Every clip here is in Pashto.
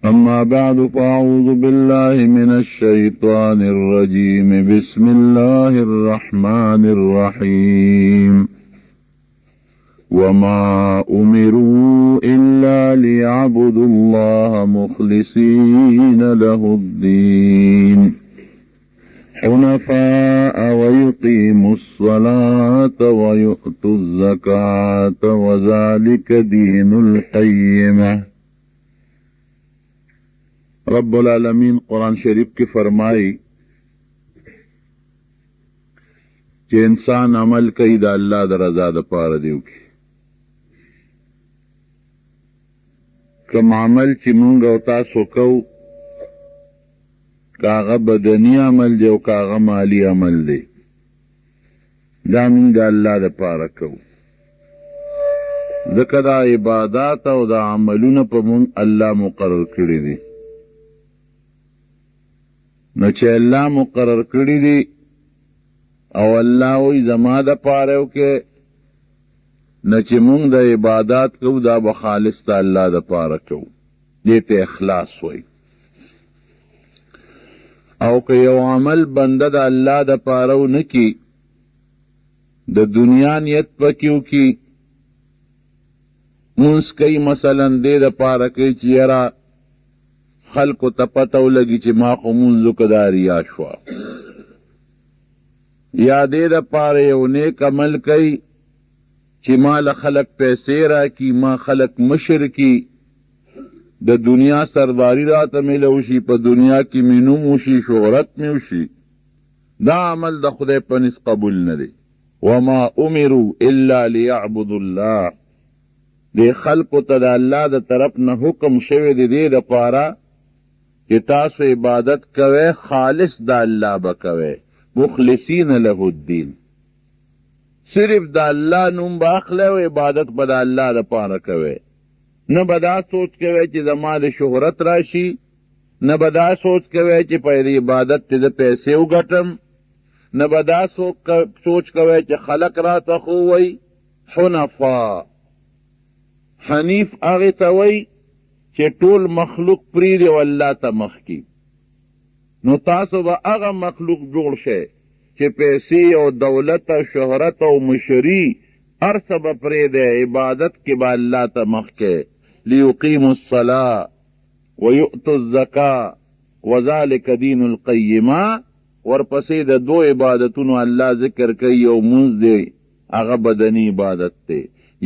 أما بعد فأعوذ بالله من الشيطان الرجيم بسم الله الرحمن الرحيم وما أمروا إلا ليعبدوا الله مخلصين له الدين حنفاء ويقيموا الصلاة ويؤتوا الزكاة وذلك دين القيمة. رب العالمین قرآن شریف کی فرمائی کہ انسان عمل کئی دا اللہ دا رضا دا پارا دیو کی کم عمل چی مونگا و تاسو کو کاغا بدنی عمل دے و کاغا مالی عمل دے دا مونگ دا اللہ دا پارا کو دکا دا عبادات و دا عملون پا مونگ اللہ مقرر کری دی نو چې الله مقرر کړی دی او الله وی زما د پاره وکې نو چې مونږ د عبادت کوو دا به خالص د الله د پاره کوو دې ته اخلاص وی او که یو عمل بنده د الله د پاره ونه کی د دنیا نیت پکې وکي مونږ کوي مثلا دې د پاره کوي چې یاره خلقو ته پته ولګي چې ما خو مونځو که دا ریا شوه یا دې دپاره یو نیک عمل کوي چې ما له خلق پیسې راکي ما خلق مشر کی د دنیا سرداری راته میله وشي په دنیا کې مې نوم وشي شهرت مې وشي دا عمل د خدای په نس قبول نه دی. وما امروا الا لیعبدوا الله دې خلقو ته د الله د طرف نه حکم شوی دی دې دپاره کہ تاسو عبادت کوئے خالص دا اللہ بکوئے مخلصین له الدین صرف دا اللہ نوم باخلے و عبادت بدا اللہ دا پارا کوئے نہ بدا سوچ کوئے چی زمان شہرت راشی نہ بدا سوچ کوئے چی پہلی عبادت تی پیسے اگٹم نہ بدا سوچ کوئے چی خلق را تخوئی حنفا حنیف آغی توئی چې ټول مخلوق پریدي او الله ته مخ کی نو تاسو به هغه مخلوق جوړ شئ چې پیسې او دولت او شهرت او مشري هر څه به پرېږدئ عبادت کې به الله ته مخ کې لیقیموا الصلاة ویؤتوا الزکاة وذلک دین القیمه ورپسې د دو عبادتونو الله ذکر کوي یو مونځ دی هغه بدني عبادت دی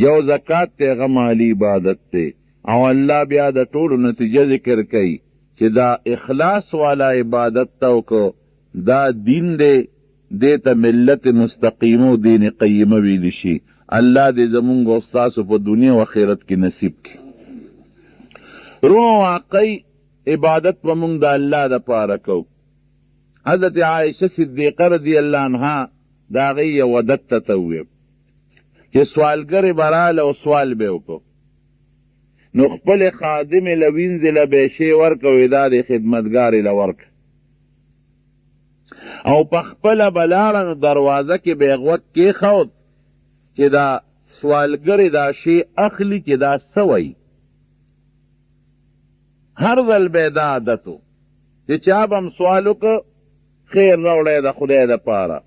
یو زکات دی هغه مالی عبادت دی او الله بیا د ټولو نتیجه ذکر کوي چې دا اخلاص والا عبادت تا کو دا دین دی دې ته ملت مستقیمه او دین قیمه ویل شي. الله دې زمونږ او ستاسو په دنیا او آخرت کې نصیب کړي. روح واقعي عبادت په مونږ د الله د پاره کوو. حضرت عائشه صدیقه رضی الله عنها د هغې یو عادت ته وویل چې سوالګرې به راله او سوال به وکړو نو خپل خادم لوینځې له بیشې ورکوې دا د خدمتګارې له ورکه او په خپله به لاړه نو دروازه کې به یې غوږ کېښود چې دا سوالګرې دا شی اخلي چې دا څه وایي هر ځل به یې دا عادت و چې چا به هم سوال وکړه خیر راوړی د خدای دپاره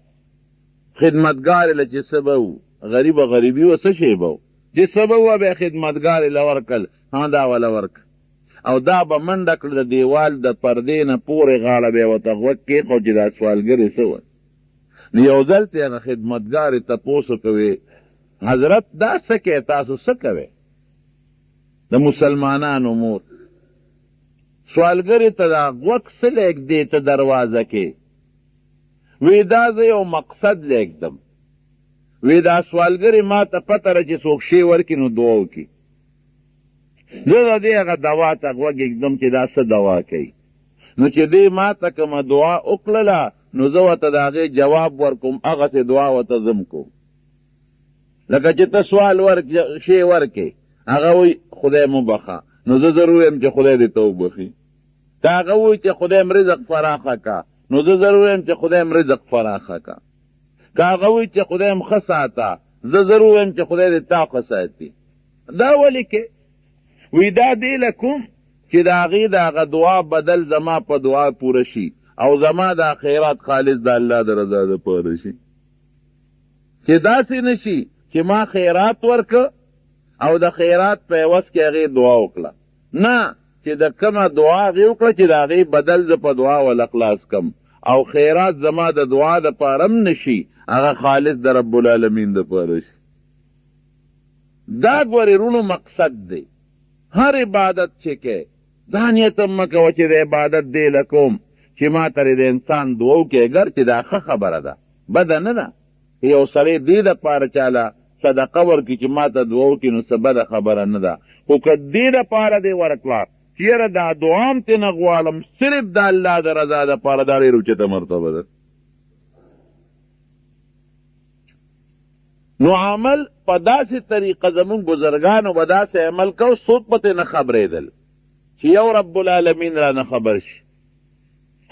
خدمتګارې له چې څه به و غریبه غریبي و څه شی به و چې سبا وه بیا خدمتګارې له ورکل ها دا وله ورک او دا به منډه کړه د دیوال د پردې نه پورې غاړه به یې ورته غوږ کېښود چې دا سوالګرې څه وایي نو یو ځل ته هغه خدمتګارې تپوس وکوې حضرت دا څه کوې تاسو څه کوئ د مسلمانانو مور سوالګرې ته دا غوږ څه لېږدې ته دروازه کې وی دا زه یو مقصد لېږدم وی دا سوالګرې ما ته پته ده چې څوک شی ورکړي نو دعا وکړي زه د دې هغه دوا ته غوږ ایږدم چې دا څه دوا کوي نو چې دې ما ته کومه دعا وکړله نو زه ورته د هغې جواب ورکوم هغسې دعا ورته زم کوم لکه چې ته سوال شی ورکړې هغه وایي خدای مو بخه نو زه ضرور یم چې خدای دې ته وبخي که هغه وایي چې خدای م رزق فراخه که نو زه ضرور یم چې خدای م رزق فراخه که که هغه وایي چې خدای م ښه ساته زه ضرور یم چې خدای دې تا ښه ساتي دا ولې کې وی دا دی له کوم چې د هغې د هغه دعا بدل زما په دعا پوره شي او زما دا خیرات خالص د الله د رضا دپاره شي. چې داسې نه شي چې ما خیرات ورکه او د خیرات په عوض کې هغې دعا وکړه، نه، چې د کومه دعا هغې وکړه چې د هغې بدل زه په دعا ول خلاص کم او خیرات زما د دعا دپاره هم نه شي، هغه خالص د رب العالمین دپاره شي. دا ګورې رونو مقصد دی. هر عبادت چې کې دا نیت هم مه کوه چې د عبادت دی لکوم چې ما ترې د انسان دعا وکړي، اګر چې دا ښه خبره ده، بده نه ده. یو سړی دې دپاره چاله صدقه ورکړي چې ما ته دعا وکړي نو څه بده خبره نه ده، خو که دې دپاره دې ورکړه چې یاره دا دعا هم ترې نه غواړم، صرف د الله د رضا دپاره، دا ډېره اوچته مرتبه ده. نو عمل په داسې طریقه زمونږ بزرګانو به داسې عمل کو څوک به ترې نه خبرېدل چې یو رب العالمین را نه خبر شي.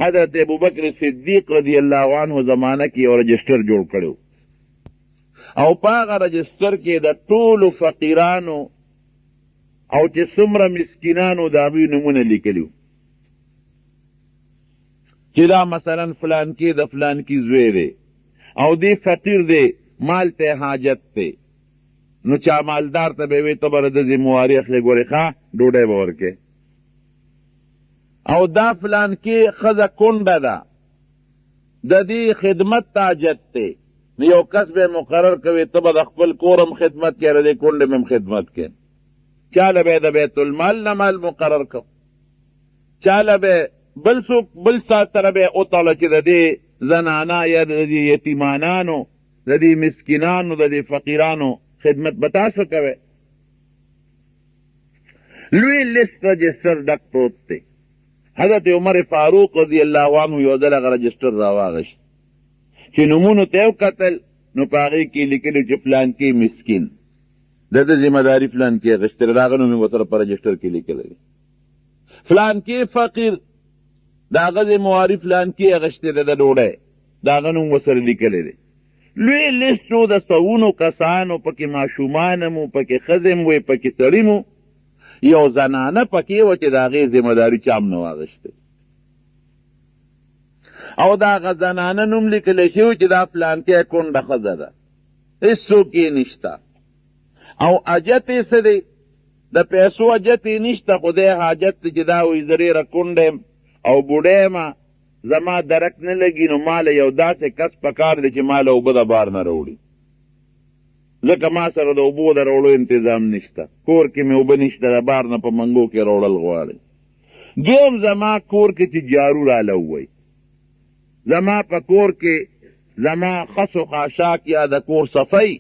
حضرت ابوبکر صدیق رضی الله عنه زمانه کې یو رجسټر جوړ کړی او په هغه رجسټر کې د ټولو فقیرانو او چې څومره مسکینانو د هغوی نومونه لیکلي چې دا مثلا فلانکي د فلانکي زوی دی او دی فقیر دی، مال ته حاجت دی، نو چا مالدار ته به وی ته به د ذمواري اخلې، ګورې ښه ډوډۍ به ورکې. او دا فلانکي ښځه کونډه ده، د دې خدمت ته حاجت دی، نو یو کس به مقرر کوي ته به د خپل کور هم خدمت کوې، د دې کونډې هم خدمت کوې. چاله به د بیت المال نه مال مقرر کو، چاله به بل څوک بل سات سره به وتړه چې د دې زنانه یا د دې یتیمانانو، د دې مسکینانو، د دې فقیرانو خدمت به تاسو کوئ. لوی لیست رجسټر ډک پروت دی. حضرت عمر فاروق رضی الله عنه یو ځل هغه رجسټر راواغشت چې نومونو ته یې وکتل، نو په هغې کې لیکلي چې فلانکي مسکین، د ده ذمه داري فلانکي اخیستلی، د هغه نوم یې ورته په رجسټر کې لیکلی دی. فلانکي فقیر، د هغه ذمواري فلانکي اخیستې ده د ډوډۍ، د هغه نوم ورسره لیکلی دی. لوی لیست و د سوونو کسانو، پکې ماشومان مو، پکې ښځې مو، پکې سړي مو، یو زنانه پکې وه چې د هغې ذمه داري چا هم نه واخیستی او د هغه زنانه نوم لیکلی شوی چې دا فلانکۍ کونډه ښځه ده، هېڅوک یې نشته او حاجت یې څه دی؟ د پیسو حاجت یې نشته، خو دی حاجت دی چې دا وایي زه ډېره کونډه یم او بوډۍ یمه، زما درک نه لګي، نو ماله یو داسې کس پکار دی چې ماله اوبه د بار نه راوړي، ځکه ما سره د اوبو د راوړو انتظام نشته، کور کې مې اوبه نشته، د بار نه په منګو کې راوړل غواړي. دویم زما کور کې چې جارو راله ووایي، زما په کور کې زما خس و خاشاک یا د کور صفی،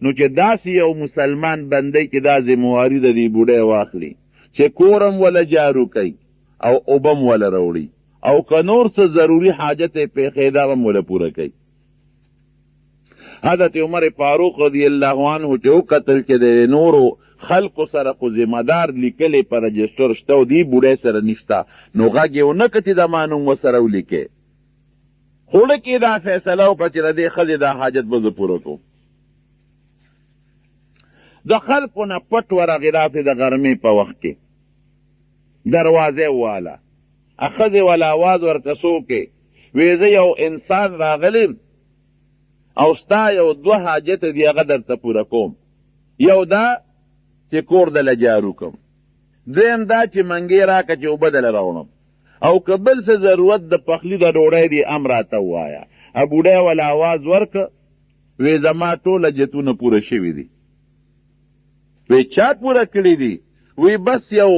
نو چې داسې یو مسلمان بندی چې دا ذمواري د دې بوډۍ واخلي چې کور هم وله جارو کوي او اوبه هم وله راوړي او که نور څه ضروري حاجت یې پیښی دا هم وله پوره کوي. حضرت عمر فاروق رضی الله عنه چې وکتل چې د نورو خلقو سره خو ذمهدار لیکلی په رجسټر شته او دې بوډۍ سره نشته، نو غږ یې ونه کړه چې دا ما نوم ورسره ولیکې، خوله کې دا فیصله وکړه چې د دې ښځې دا حاجت به زه پوره کوم. د خلقو نه پټ ورغې راتې د غرمې په وخت کې دروازې وواله، ښځې وله اواز ورکړه څوکې، وی زه یو انسان راغلیم او ستا یو دوه حاجت دي هغه درته پوره کوم، یو دا چې کور دله جارو کوم، دویم دا چې منګې راکړه چې اوبه دله راوړم، او که بل څه ضرورت د پخلي د ډوډۍ دی هم راته ووایه. بوډۍ وله اواز ورکړه، وی زما ټول حاجتونه پوره شوي دي. وی چا پوره کړي دي؟ وی بس یو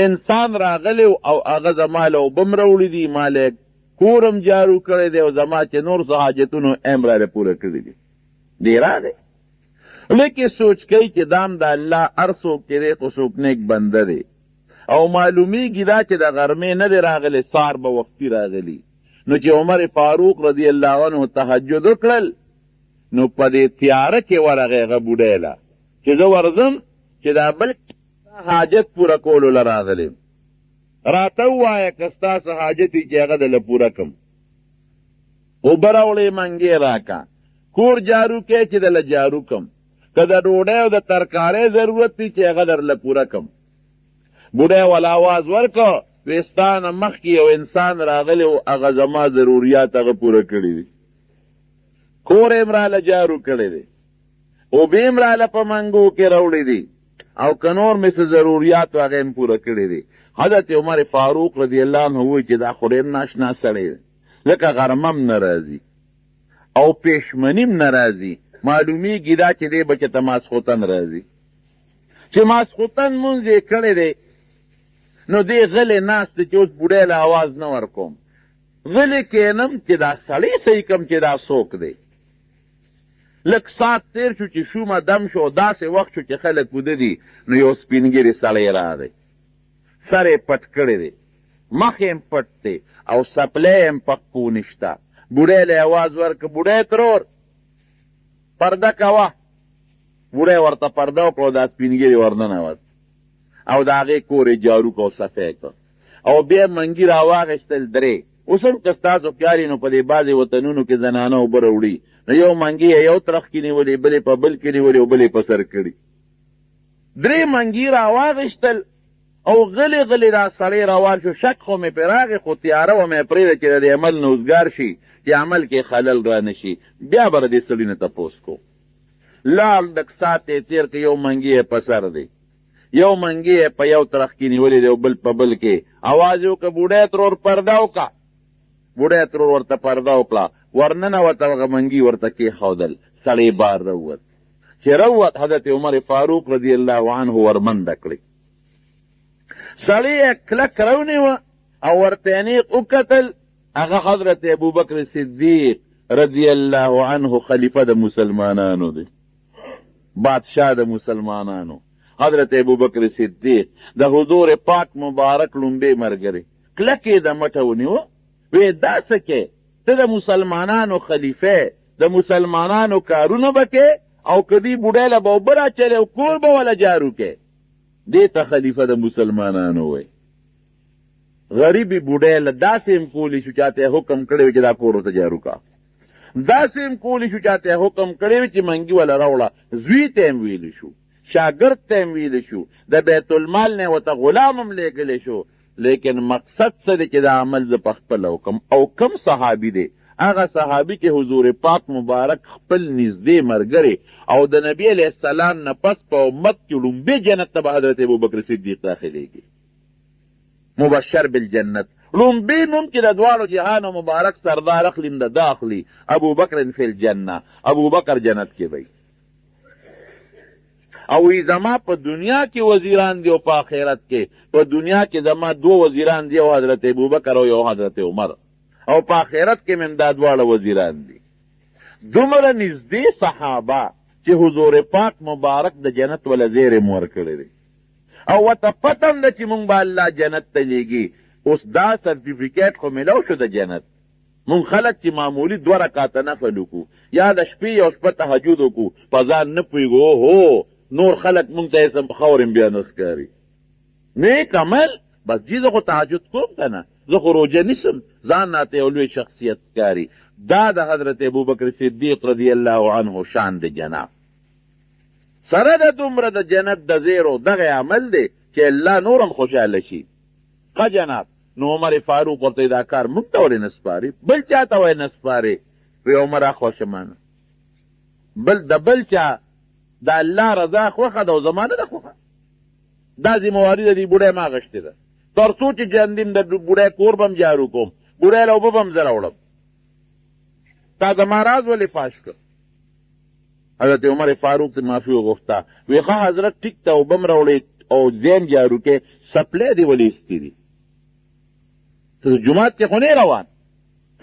انسان راغلی او هغه زما له اوبه م راوړي دي، ما له کورم جارو کړی دی او زما چې نور څه حاجتونو هم راله پوره کړي دي. دی راغی لیکن سوچ کوي چې دام د الله هر څوک چې دی خو څوک نیک بنده دی او معلومیږي دا چې د غرمې نه دی راغلی، سار به وختي راغلی. نو چې عمر فاروق رضی الله عنه تهجد وکړل، نو په دې تیاره کې ورغی هغه بوډۍ له چې زه ورځم چې دا بل حاجت پوره کولو له راغلی، راته ووایه که ستا څه حاجت وي چې هغه دله پوره کړم، اوبه راوړې منګې راکه، کور جارو کې چې دله جارو کړم، که د ډوډۍ او د ترکارۍ ضرورت وي چې هغه درله پوره کړم. بوډۍ ول آواز ورکړ وی ستا نه مخکې یو انسان راغلی و هغه زما ضروریات هغه پوره کړي دي کور یې راله جارو کړی دی اوبې م راله په منګو کې راوړي دي او که نور مې څه ضروریات و هغه م پوره کړي دي حضرت عمر فاروق رضی الله عنه وایي چې دا خو ډېر ناشنا سړی دی لکه غرمه م نه راځي او پېشمني م نه راځي معلومیږي دا چې دی به چې ته ماسخوتن راځي چې ماسخوتن مونځ یې کړی دی نو دی غلی ناست دی چې اوس بوډۍ له اواز نه ورکوم غلی کینم چې دا سړی صحیح کم چې دا څوک دی لږ ساعت تیر شو چې شومه دم شو داسې وخت شو چې خلک وده دي نو یو سپینګیري سړی راغی سر یې پټ کړی دی مخ یې پټ دی او سپلی یې پک پو نشته بوډۍ له اواز ورکړه بوډۍ ترور پرده کوه بوډۍ ورته پرده وکړه دا سپینګیري ورننوت او د هغې کور یې جارو کړ او صفی کړ او بیا منګي راواغېستل درې اوس هم که ستاسو خیال نو په دې بعضې وطنونو کې زنانه اوبه راوړي نو یو منګي یې یو طرف کې نیولې بلې په بل کې نیولې او بلې په سر کړي درې منګي راواغېستل او غلی غلی دا سړی روان شو شک خو مې پرې راغی خو تیاره وه مې پرېږده چې د دې عمل نه اوزګار شي چې عمل کې خلل را نه شي بیا به د دې سړي نه تپوس کو لاړ لږ ساعت یې تېر که یو منګي یې په سر دی یو منګي یې په یو طرف کې نیولې دی او بل په بل کې اواز یې وکړه بوډۍ ترور پرده وکړه بوډۍ ترور ورته پرده وکړه ورننوت هغه منګي ورته کېښودل سړی بار راووت چې راووت حضرت عمر فاروق رضی الله عنه ورمنډه کړې سړی یې کلک راونیوه او ورته یې نیغ وکتل هغه حضرت ابوبکر صدیق رضی الله عنه خلیفه د مسلمانانو دی بادشاه د مسلمانانو حضرت ابوبکر صدیق د حضور پاک مبارک لومبی ملګری کلک یې د مټه ونیوه وی دا څه کې ته د مسلمانانو خلیفه د مسلمانانو کارونه به کې او که دې بوډۍ له به اوبه راچلې او کور به وله جارو کې دې ته خلیفه د مسلمانانو وی غریبي بوډۍ له داسې هم کولی شو چاته یې حکم کړی وي چې دا کور ورته جارو کا داسې هم کولی شو چاته یې حکم کړی وي چې منګي وله راوړه زوی ته هم ویلی شو شاګرد ته هم ویلی شو د بیت المال نه ورته غلام هم لیږلی شو لیکن مقصد څه دی چې دا عمل زه پخپله وکم او کم صحابي دی هغه صحابي کې حضور پاک مبارک خپل نږدې ملګری او د نبی علیه السلام نه پس په امت کې لومبی جنت ته به حضرت ابوبکر صدیق داخلیږي مبشر بالجنت لومبی نوم چې د دواړو جهانو مبارک سردار اخلي د ده اخلي ابوبکر فی الجنه ابوبکر جنت کې وی او وی زما په دنیا کې وزیران دی او په آخرت کې په دنیا کې زما دو وزیران دی او حضرت ابوبکر او یو حضرت عمر او په آخرت کې مې دا دواړه وزیران دي دومره نږدې صحابه چې حضور پاک مبارک د جنت وله زیری م ورکړی دی او ورته پته هم ده چې مونږ به الله جنت ته لیږي اوس دا سرټیفیکیټ خو میلاو شو د جنت مونږ خلک چې معمولي 2 رکاته نفل وکړو یا د شپې یو شپه تهجد وکړو په ځان نه پوهېږو هو نور خلک مونږ ته اسم خورم بیا نه ښکاري نیک عمل بس جی زه خو تهجد کوم که نه زه خو روژه نیسم ځان راته یو لوی شخصیت ښکاري دا د حضرت ابوبکر صدیق رضی الله عنه شان د جناب سره د دومره د جنت د زیرو دغه عمل دی چې الله نورم خوشحاله شي ښه جناب نو عمر فاروق ورته دا کار موږ ته ولې نه سپاري بل چا ته وایي نه سپاري وی عمره خوښه مانه د بل چا د الله رضا خوښه ده او زما نه ده خوښه دا ذمواري د دې بوډۍ ما اخیستې ده تر څو چې جندیم د بوډۍ کور به م جارو کوم بوډۍ له اوبه به م زه راوړم تا زما راز ولې فاش کړ حضرت عمر فاروق ته معافي وغوښته وی ښه حضرت ټیک ته اوبه م راوړې او ځای م جارو کې سپلی دې ولې ایستې دي ته جومات کې خو نه روان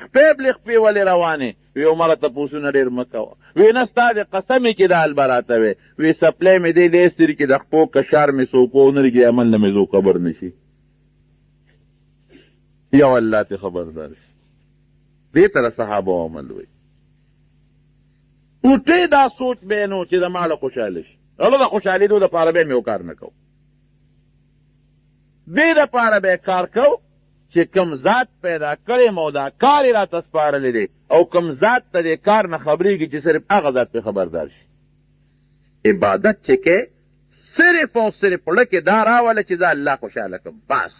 خپې بلې خپې ولې روانې وی عمره تپوسونه ډېر مه کوه وی نه ستا د قسمې کې دا حل به راته وی وی سپلی مې دی ایستري چې د خپو کشار مې څوک ونه لګي عمل نه مې زو خبر نه شي یو الله ته خبردار شي دې طرح صحابه عمل وی اوټې دا سوچ به نو چې د ماله خوشحاله شي هلو د خوشحالېدو دپاره به مې یو کار نه کوو دې دپاره به کار کوو چې کم ذات پیدا کړی مو دا کار یې راته سپارلی دی او کم ذات ته دې کار نه خبرېږي چې صرف هغه ذات پې خبردار شي عبادت چې کې صرف او صرف پړه کې دا راوله چې دا الله خوشحاله کړم بس.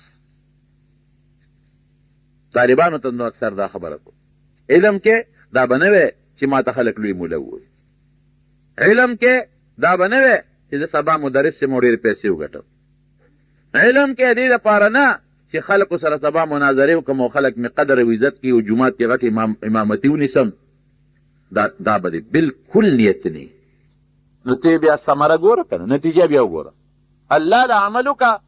طالبانو ته نو اکثر دا خبره کو علم کې دا به نه وی چې ما ته خلک لوی مولا ووایي، علم کې دا به نه وی چې زه سبا مدرس چې مو ډېرې پیسې وګټم، علم کې دې دپاره نه چې خلکو سره سبا مناظرې وکړم او خلک مې قدر او عزت کړي او جومات کې غټ امامتي ونیسم. دا به دې بلکل نیت نه. نو ته بیا ثمره ګوره که نه، نتیجه بیا وګوره. الله له عمل وکړه،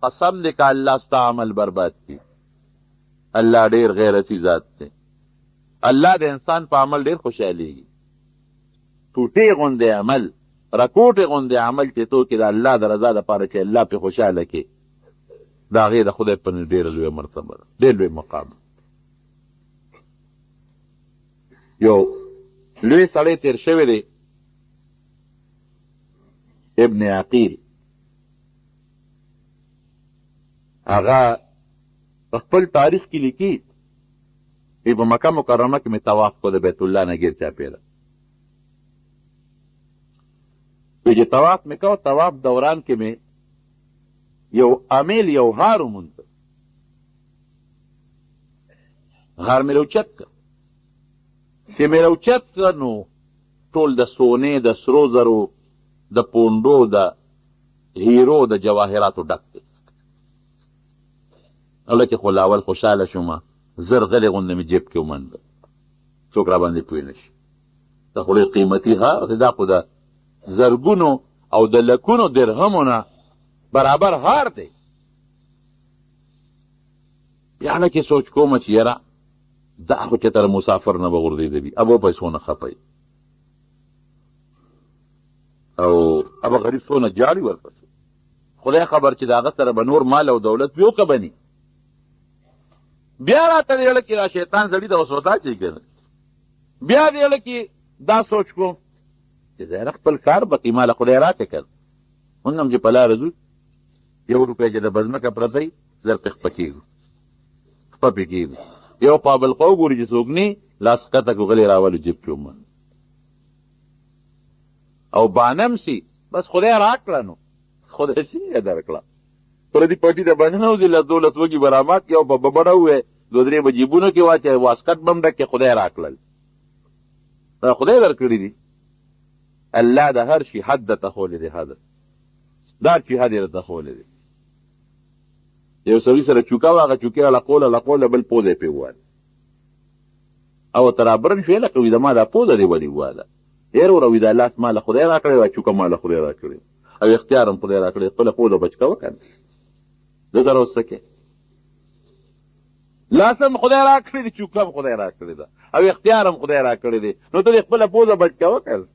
قسم دې که الله ستا عمل برباد کړي. الله ډېر غیرتي ذات دی. الله د انسان په عمل ډېر خوشحالېږي. ټوټې غوندې عمل، رکوټې غوندې عمل چې تو کې د الله د رضا دپاره چې الله پې خوشحاله کړي، د هغې د خدای په نزد ډېره لویه مرتبه ده، ډېر لوی مقام. یو لوی سړی تېر شوی دی ابن عقیل، هغه په خپل تاریخ کې لیکي چې په مکه مکرمه کې مې طواف کو د بیت الله نه ګیر چاپېره. چې طواف مې کو، طواف دوران کې مې یو امیل یو غار ومونده، غار مې راوچت کړ. چې مې راوچت کړ نو ټول د سونې د سرو زرو د پونډو د هیرو د جواهراتو ډک دی. اوله چې خو لاول خوشحاله شومه، زر غلې غوندې مې جیب کې ومنډه، څوک را باندې پوه نه شي. دا خو ډېر قیمتي هار دی، دا خو د زرګونو او د لکونو درهمو نه برابر هار دی. یعنې کې سوچ کومه چې یاره دا خو چې تر مسافر نه به غورځېدلي، ابو پیسو نه خپئ او ابا غریب څونه جاړي ورپسې. خدای خبر چې د هغه سره به نور مال او دولت وي او که به ني. بیا راته د زړه کې دا شیطان سړي ته وسوسه اچوي که نه، بیا د زړه کې دا سوچ کوم چې د خپل کار بقي ماله خدای راکړې که موږ هم چې په لاره ځو، 1 روپۍ چې د بزمکه پرته وي زر پې خپه کېږو، خپه پې کېږو. یو پابلقه وګوري چې څوک ني، لاس کته کړو غلې راولو جیب کې ومنډ او بانم سي بس خدای راکړه. نو خدای څنګه درکړه؟ پردي پټي ته باندې نه وځي، له دولت وږي برامات کې او په ببړه ووې 2-3 به جیبونو کې واچوې، واسکټ به هم ډک کې خدای راکړل. دا خدای درکړي دي. الله د هر شي حد درته ښولی دی، حد دا چې حد یې درته ښولی دی. یو سړي سره چوکه وه، هغه چوکې لقوله بل پوزه یې پرې وواله او ته رابرن شوې لکه وي د ما دا پوزه دې ولې وواله. هېر وره وي دا لاس ما له خدای راکړی وه، چوکه ما له خدای راکړې او اختیار هم خدای راکړی، خپله پوزه بچ کوه که نه. ده سره اوس څه کې؟ لاس هم خدای راکړی دی، چوکه هم خدای راکړې ده او اختیار هم خدای راکړی دی، نو ته دې خپله پوزه بچ کوه که نه.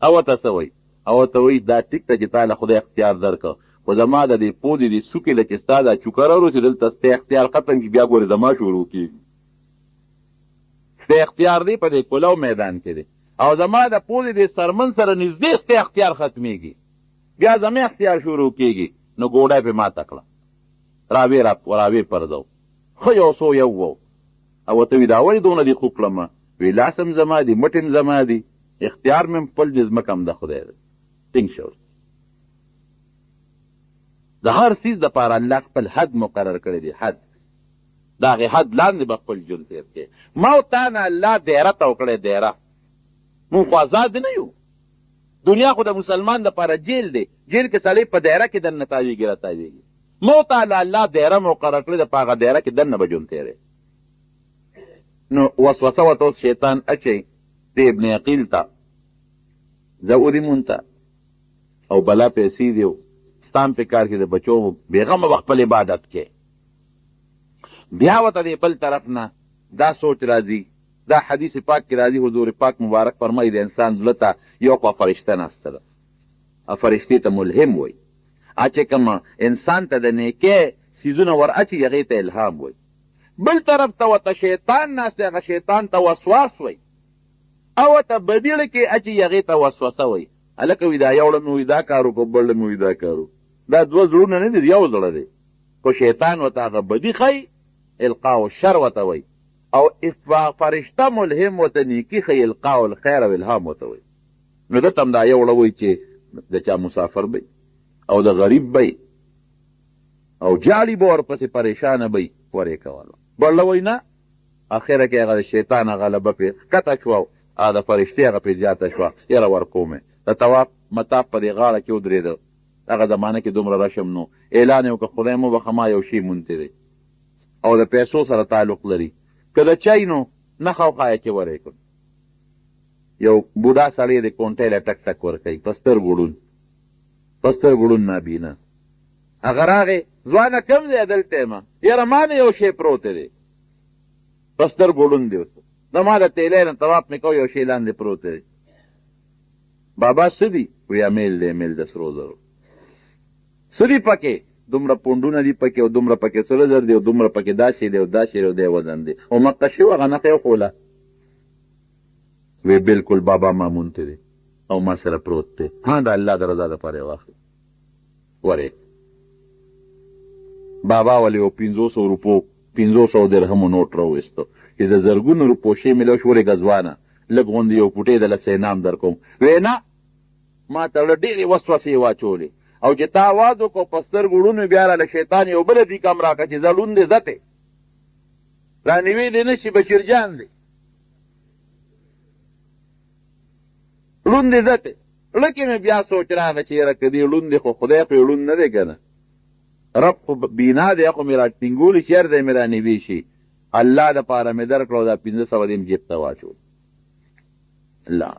او ته څه وایي؟ او ته وایي دا ټیک ته چې تا له خدای اختیار درکړه، خو زما د دې پودې دې سوکې له چې ستا دا چوکه راوروسي دلته ستا اختیار ختم کړي، بیا ګورې زما شروع کېږي. ستا اختیار دی په دې کلو میدان کې دی او زما د پودې دې سرمن سره نږدې ستا اختیار ختمېږي، بیا زما اختیار شروع کېږي. نو ګوډی پې ماته کړه، راوې پردو. ښه یو څو یو وو او ورته وي دا ولې دونه دې خو کړمه؟ وی لاس هم زما دي، مټ هم زما دي، اختیار مې هم خپل دي، ځمکه هم د خدای ده. ټینګ شو. د هر څیز دپاره الله خپل حد مقرر کړی دی، حد. د هغې حد لاندې به خپل ژوند تېر کړې. ما او تا نه الله دایره ته وکړی، دایره. مونږ خو ازاد نه یو. دنیا خو د مسلمان دپاره جیل دی، جیل کې سړی په دایره کې دننه تاویږي راتاویږي. ما او تا له الله دایره مقرر کړې ده، په هغه دایره کې دننه به ژوند تېری. نو وسوسه ورته اوس شیطان اچوي د ابن عقیل ته، زه ودې مونږ ته او بلا پیسې دي ستان په کار کې د بچو بېغمه به خپل عبادت کې. بیا ورته د بل طرف نه دا سوچ راځي، دا حدیث پاک کې راځي، حضور پاک مبارک فرمایي د انسان زړه ته یو خوا فرشته ناسته ده، فرشتې ته ملهم وایي. چې کوم انسان ته د نیکۍ څیزونه ور اچي هغې ته الهام وایي. بل طرف ته ورته شیطان ناست دی، هغه شیطان ته وسواس وایي او ورته بدیړه کې اچي هغې ته وسوسه وایي. هلکه وي دا یو ړه مې وي دا کار وکړو، بل ړه مې وي دا کار وکړو. دا دوه زړونه نه دي، یو زړه دی. خو شیطان ورته هغه بدي ښایي، القاء الشر ورته وایي، او فرشته ملهم ورته نیکي ښایي، القاء الخیر او الهام ورته وایي. نو ده ته هم دا یو ړه وایي چې د چا مسافر دی، او د غریب بی او جالی به ورپسې پریشانه بی ورې کوله بړله وایي نه اخره کې هغه د شیطان غلبه پرې ښکته شوه او د فرشتې هغه پرې زیاته شوه یاره ورکومې د طواف مطاف په دې غاړه کې ودرېده هغه زمانه کې دومره رشم نو اعلان یې وکړه خدای مو بخه ما یو شي مونتی دی او د پیسو سره تعلق لري که د چای نو نښه او خایه کې ورې کړ یو بوډا سړی د کونټۍ له ټک ټک ورکوي په سترګو ړوند په سترګو ړوند نابینا هغه راغی ځوانه کوم ځای دلته یم یاره ما نه یو شی پروت دی په سترګو ړوند دی د ما د تیلی نه طواف مې کو یو شی لاندې پروت دی بابا څه دي وی امیل دی امیل د سرو زرو څه دي پکې دومره پونډونه دي پکې او دومره پکې سره زر دی او دومره پکې دا شی دی او دا شی دی او دی وزن دی او مقشي و هغه نښه یې وښوله وی بلکل بابا ما مونتی دی او ما سره پروت دی ها د الله د رضا دپاره یې واخلي ورې بابا ولې یو 500 روپو 500 درهمو نوټ راوویسته چې د زرګونو روپو شی مې لو شورې ګزوانه لږ غوندې یو پوټې د لسه انعام در کوم وی نه ما ته له ډېرې وسوسې واچولې او چې تا آواز وکړو په سترګو ړوند بیا راله شیطان یو بله دیکم راکړه چې زه ړوند دی زتې رانیویلی نه شي بشیرجان دی ړوند دی زتې زړه کې مې بیا سوچ راغی چې یاره که دې ړوند دی خو خدای خو یې ړوند نه دی که نه رب خو بینا دی خو مې را ټینګولي چې هر ځای مې رانیوي شي الله دپاره مې در کړو دا 500 دې م جیب ته واچول الله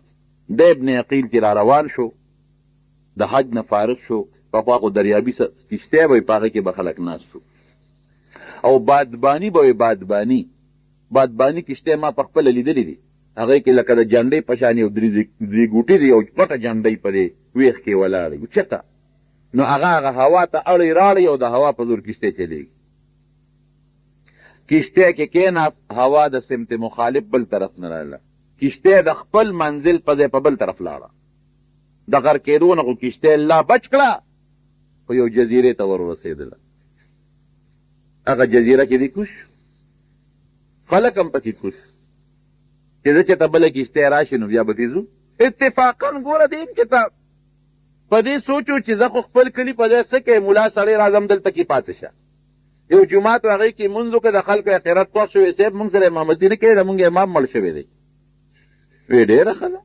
د ابن عقیل کې را روان شو د حج نه فارغ شو پخوا خو دریابي کشتی به وي په هغه کې به خلک ناست شو او بادباني به وي بادباني کشتی ما په خپله لیدلې دي هغې کې لکه د جنډۍ په شان یو درې ګوټې دي او پټه جنډۍ په دې ویښ کې ولاړې اوچته نو هغه هوا ته اړی راړی او د هوا په زور کشتی چلیږي کشتی کې کېناست هوا د سمت مخالف بل طرف نه راغله کشتی د خپل منزل په ځای په بل طرف لاړه د غر کېدو نه خو کشتی الله بچ کړه خو یو جزیرې ته ور ورسېدله هغه جزیره کې دي کوش خلک هم پکې کوش چې زه چېرته بله کشتی راشي نو بیا به دې ځو اتفاقا ګوره د این کتاب په دې سوچو چې زه خو خپل کلي په ځای څه کوې ملا سړی راځم دلته کې پاتې شه یو جومات هغې کې مونځ وکړه د خلکو اقرت خوښ شوی صاحب مونږ سره امامتي نه کوي زمونږ امام مړ شوی دی وی ډېره ښه ده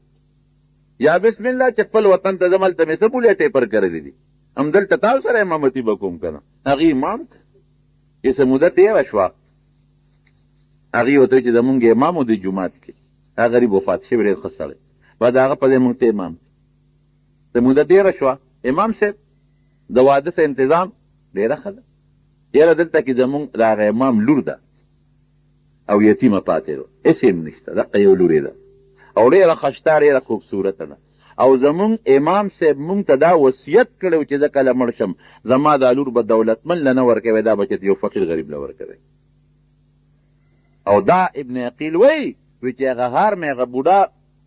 یا بسم الله چې خپل وطن ته ځم هلته مې څه بولې ټیپر کړلی دي همدلته تاسو سره امامتي به کوم که نه هغې امام ته یې څه موده تېره شوه هغې ورته چې زمونږ امام و د جومات کې هغه غریب وفات شوی ډېر ښه سړی بعد هغه په ځای مونږ ته امام د موده تېره شوه امام صاحب د واده څه انتظام ډېره ښه ده یاره دلته کې زمونږ د هغه امام لور ده او یتیمه پاتې ده هېڅ هم نشته دقه یو لورې ده او ډېره ښشته ډېره خوبصورته ده او زمونږ امام صاحب مونږ ته دا وصیت کړی و چې زه کله مړ شم زما دا لور به دولتمند له نه ورکوي دا به چېرته یو فقیر غریب له ورکوي او دا ابن عقیل وایي چې هغه هار مې هغه بوډا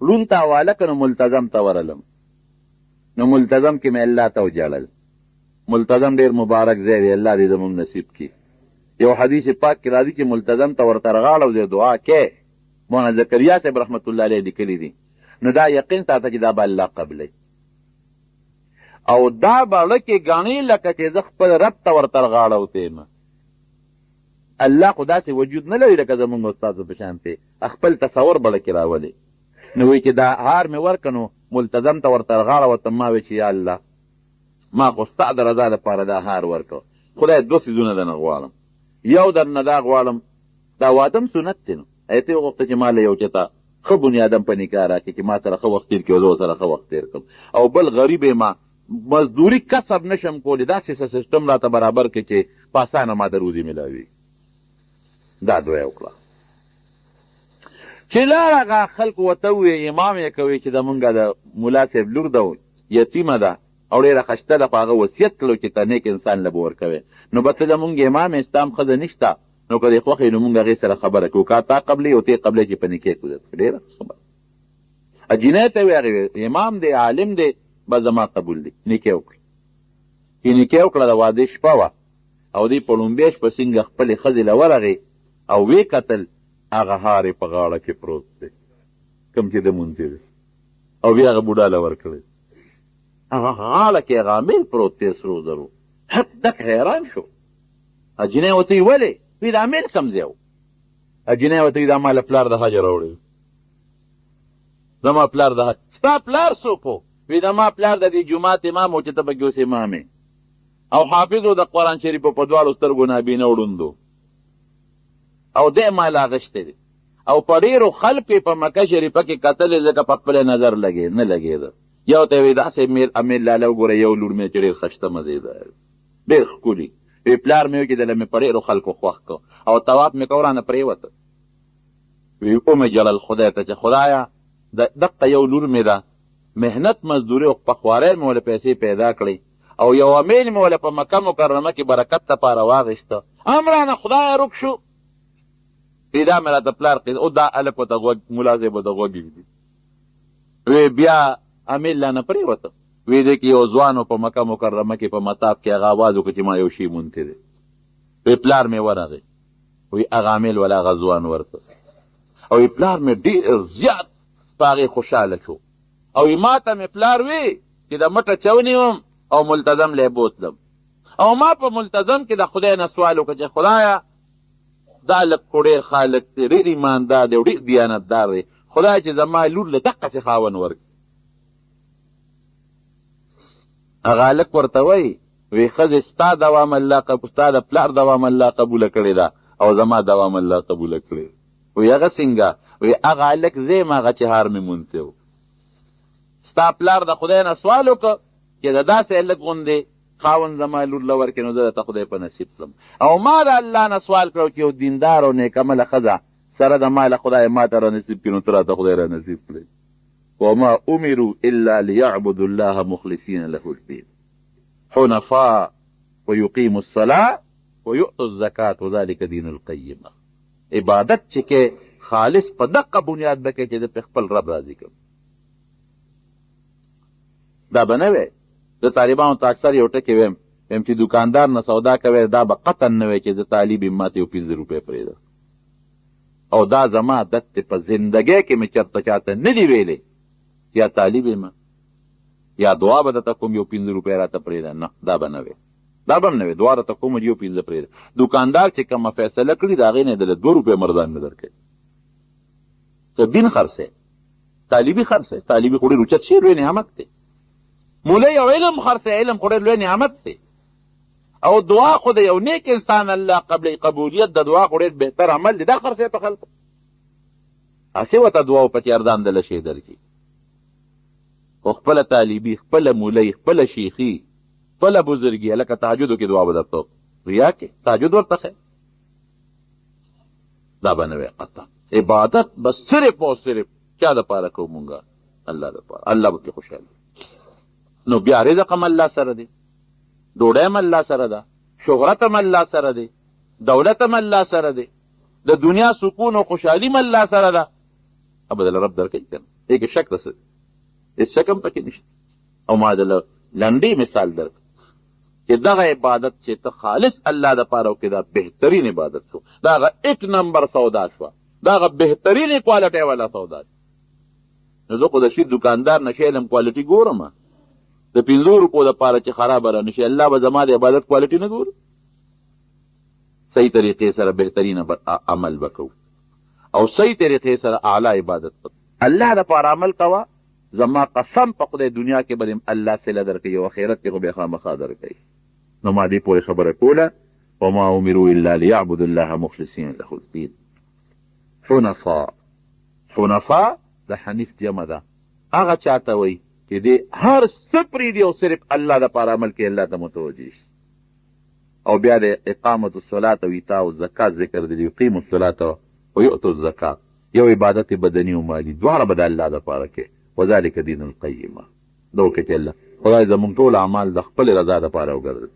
لون ته حواله کړه نو ملتظم ته ورلم نو ملتظم کې مې الله ته وجړل ملتظم ډېر مبارک ځای دی الله دې زمونږ نصیب کړي یو حدیث پاک کې راځي چې ملتظم ته ورته رغاړه او دعا کې مولانا زکریا صاحب رحمت الله علیه لیکلي دي نو دا یقین ساته چې دا به الله قبلوي او دا به زړه کې ګڼې لکه چې زه خپل رب ته ورته رغاړه وتیم الله خو داسې وجود نه لري لکه زمونږ استادو په شانتې خپل تصور به زړه کې راولي نو وایي چې دا هار مې ورکړه نو ملتظم ته ورته رغاړه وتم ما وایي چې یا الله ما خو ستا د رضا دپاره دا هار ورکړه خدای 2 څیزونه درنه غواړم یو درنه دا غواړم دا واده هم سنت دی نو ایته وغوښته چې ما له یو چېته ښه بنیادم په نکاح راکړي چې ما سره ښه وخت تېر کړي او زه سره ښه وخت تېر کړم او بل غریب ما مزدوري کسب نشم کولی داسې څه سیسټم راته برابر کړي چې په اسانه ما ته روزي میلاوي دا دعا یې وکړه چې لاړ هغه خلکو ورته ووایي امام یې کوي چې زمونږ د ملا صاحب لور ده یتیمه ده او ډېره خشته ده په هغه وصیت کړی چې ته نیک انسان له به ورکوې نو به ته زمونږ امام یې ستا هم ښځه نشته نو که دې خوښ نو مونږ هغې سره خبره کړو که تا قبلې او ته یې قبلې چې په نکاح کړو ډېره خبره جنۍ ته وایي هغې امام دی عالم دی به زما قبول دی نکاح وکړي چې نکاح وکړه د واده شپه وه او دوی په لومبۍ شپه څنګه خپلې ښځې له ورغې او ویې کتل هغه هار یې په غاړه کې پروت دی کوم چې د مونتې دی او بیا هغه بوډا له ورکړی هغه غاړه کې هغه امیل پروت دی سرو زرو. حق دک حیران شو. جنۍ ورته ویې ولې؟ وی دا امیل کوم ځای و؟ جنۍ ورته وی دا ما له پلار د حجه راوړی زما پلار د حج. ستا پلار څوک و؟ وی دا ما پلار د دې جومات امام و چې ته پکې اوس امام او حافظ و د قرآن شریفو په دواړو سترګو نابینه وړوندو او دی ما لا اغشتی دی او په ډېرو خلکو یې په مکه شریفه کې کتلې ځکه په خپله نظر نه لګېده. یو ته یې وی داسې امیر لاله وګوره یو لور مې چې ډېر ښایسته مزېدار ډېر ښکلي. وی پلار مې وکړي دله مې په ډېرو خلکو خوښ کړ او طواف مې کړ رانه پرېوته. وی ومې جلل خدای ته چې خدایه دقه یو لور مې ده محنت مزدوري او پخواری مې ولې پیسې پیدا کړې او یو امیل مې ولې په مکه مکرمه کې برکت دپاره واغېسته هم رانه خدایه روک شو. وی دا مې راته پلار او دا هلک ورته غوږ ملا صاحب ورته غوږ ږدي. وی بیا امیل لا نه پرېوته. وی دی کې یو ځوان په مکه مکرمه کې په مطاف کې هغه اواز وکړه چې ما یو شي مونتی دی. وی پلار مې ورغی. وی هغه امیل ولا هغه ځوان ورته او وی پلار مې ډېر زیات په هغې خوشحاله شو او وی ما ته مې پلار وی چې د مټه چونیوم او ملتظم لی بوتلم او ما په ملتظم کې د خدای نه سوال وکړه چې خدایه دا لږ خو ډېر خالق دی ډېر ایماندار دی او ډېر دیانتدار دی خدای چې زما لور له دقسې خاوند ورکړي. هغه هلک ورته وایي وی ښځې ستا دوام الله ستا د پلار دوام الله قبوله کړې ده او زما دوام الله قبوله کړې. وی هغه څنګه؟ وی هغه هلک زه یم هغه چې هار مې مونتی و. ستا پلار د خدای نه سوال وکړه چې د داسې هلک غوندې خاوند زما لور له ورکړې نو زه درته خدای په نصیب کړم او ما د الله نه سوال کړو چې یو دیندار او نیکعمله ښځه سره د ما له خدای ما ته را نصیب کړي نو ته راته خدای را نصیب کړئ. وما امروا الا ليعبدوا الله مخلصين له الدين حنفاء ويقيموا الصلاة ويؤتوا الزكاة وذلك دين القيمة. عبادت چې کې خالص په دقه بنیاد به کې چې د خپل رب راضي کړم. دا به نه وی د طالبانو ته اکثر یو ټکې ویم چې دکاندار نه سودا کوي دا به قطعا نه وی چې زه طالب یم ماته یو 15 روپۍ پرېږده او دا زما عادت دی په زندګۍ کې مې چېرته چاته نه دي ویلی یا طالب یم یا دعا به درته کوم یو 15 روپۍ راته پرېږده نه دا به نه وی دا به هم نه وی دعا راته کوم یو 15 پرېږده. دکاندار چې کومه فیصله کړي د هغې نه یې دله 2 روپۍ مردان نه درکوي. ته دین خرڅی طالبي خرڅی طالبي خو ډېر اوچت شی لوی نعمت دی. مولای او علم خرڅی علم خو ډېر لوی نعمت دی او دعا خو د یو نیک انسان الله قبولیت د دعا خو ډېر بهتر عمل دی دا خرڅی په خلکو هسې ورته دعا و په تیاردان دله شی درکړي خو خپله طالبي خپله مولای خپله شیخي خپله بزرګي هلکه تهجدو کې دعا به درته ریا کې تهجد ورته ښه دا به نه وی قطعا. عبادت بس صرف او صرف چا دپاره کوو مونږه الله دپاره الله به کې خوشحاله نو بیا رزق هم الله سره دی ډوډۍ هم الله سره ده شهرت هم الله سره دی دولت هم الله سره دی د دنیا سکون او خوشحالي هم الله سره ده اب دله رب درکوي که نه دې کې شک ته هېڅ شک هم پکې نشته. او ما دله لنډې مثال درکړ چې دغه عبادت چې ته خالص الله دپاره وکړې دا بهترین عبادت شو دا هغه 1 نمبر سودا شوه دا هغه بهترین کوالټۍ والا سودا نو زه خو د شي دکاندار نه شی علم کوالټي ګورم د 15 روپو دپاره چې خرابه را نشي الله به زما د عبادت کوالټي نه ګوري. صحیح طریقې سره بهترین عمل به کوو او صحیح طریقې سره اعلی عبادت به الله دپاره عمل کوه زما قسم په خدای دنیا کې به الله صله درکوي او آخرت کې خو بیا خامخا درکوي. نو ما دې پورې خبره کوله وما امروا الا ليعبدوا الله مخلصين له الدين حنفاء د حنیف جمع ده هغه چاته وایي چې دې هر څه پرېږدي او صرف الله دپاره عمل کوي الله ته متوجه شي. او بیا د اقامت الصلاة و ایتاء الزکات ذکر دی یقیموا الصلاة و یؤتوا الزکات یو عبادت بدني او مالي دواړه به د الله دپاره کوي وذلك دین القیمه دا وکړي چې الله خدای زموږ ټول اعمال د خپل رضا دپاره وګرځوي.